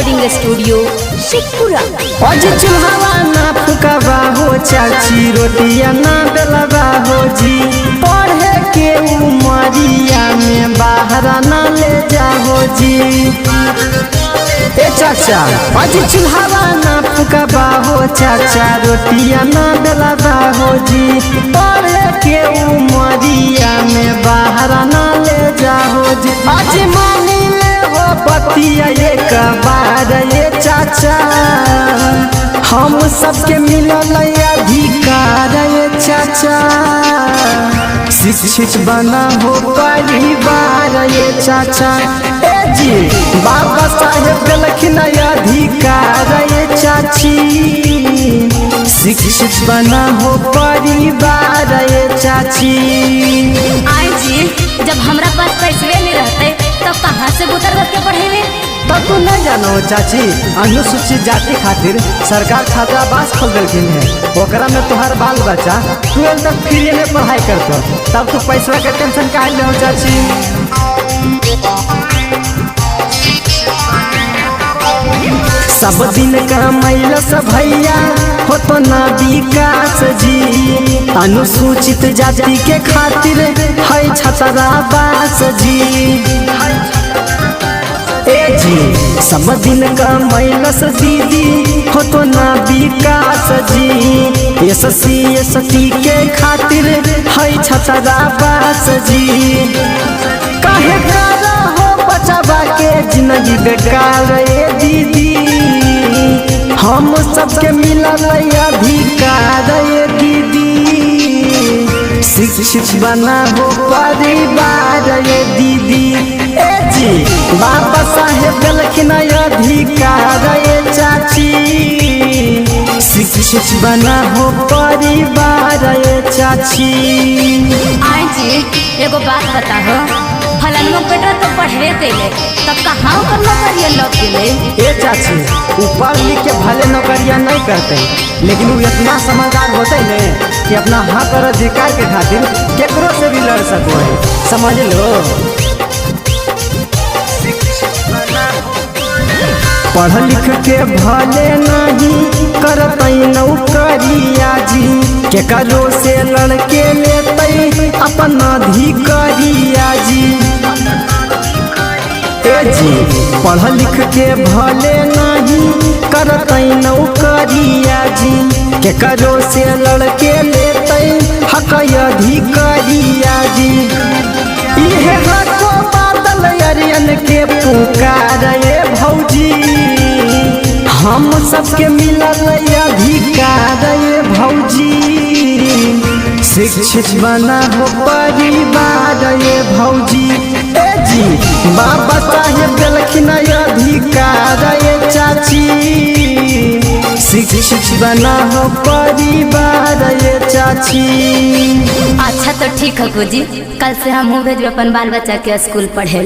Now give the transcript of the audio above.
Recording studio Sheikhpura. आज चूल्हा ना फुकावा हो चाची, रोटिया ना बेलवा हो जी, पढ़े के उमरिया में बाहर ना ले जाओ जी। ए चाचा आज चूल्हा ना फुकावा हो चाचा, रोटिया ना बेलवा हो जी, पढ़े के उमरिया में बाहर ना ले जाओ जी। आज मानी ले हो बतिया एक बार ये चाचा, हम सबके मिलल अधिकार ये चाचा, शिक्षित बना हो परिवार ये चाचा। ए जी बाबा साहेब देलखिन अधिकार ये चाची, शिक्षित बना हो परिवार ये चाची। आई जी जब हमरा पास पैसे नहीं रहते तब कहाँ से गुतर करके पढ़ेवे? तब तू नहीं जानो चाची, अनुसूचित जाति खातिर सरकार छात्रावास खोल दिलखिन है, ओकरा में तुहार बाल बच्चा 12 तक फ्री में पढ़ाई करते, तब तू पैसा के टेंशन काहे ले हो चाची। सब दिन कमाइल सब भैया हो तो ना विकास जी, अनुसूचित जाति के खातिर है छात्रावास जी। ए जी सब दिन कमाइलस दीदी हो तो ना विकास जी, SC ST के खातिर है छात्रावास जी। काहे करा हो बचावा के जिंदगी बेकार ए दीदी, हम सबके मिलल अधिकार ए दीदी, शिक्षित बना हो परिवार ये दीदी। ए जी बाबा साहेब देलखिन अधिकार ये चाची, शिक्षित बना हो परिवार ये चाची। आई जी एगो बात बताओ, फलाना बेटा तो पढ़े देले तब कहाँ कर नौकरिया लग गेले? ए चाची ऊपर लिख के भले नौकरिया नहीं करते, लेकिन वो इतना समझदार होते ने कि अपना हक और अधिकार के खातिर केकरो से भी लड़ सको है, समझ लो। पढ़ लिख के भले नहीं करते नौकरिया जी, केकरो से लड़के लेते अपना अधिकारिया जी। ए जी पढ़ लिख के भले नहीं करते नौकरिया जी, केकरो से लड़के लेते हक अधिकारिया जी। इहे हको बादल अरियन के पुकार ये भौजी, हम सबके मिलल अधिकार ये भौजी, शिक्षित बना हो परिवार ये भौजी। ए जी बाबा साहेब देलखिन अधिकार ये चाची, शिक्षित बना हो परिवार ये चाची। अच्छा तो ठीक है गुजी, कल से हम भेजब अपन बाल बच्चा के स्कूल पढ़े।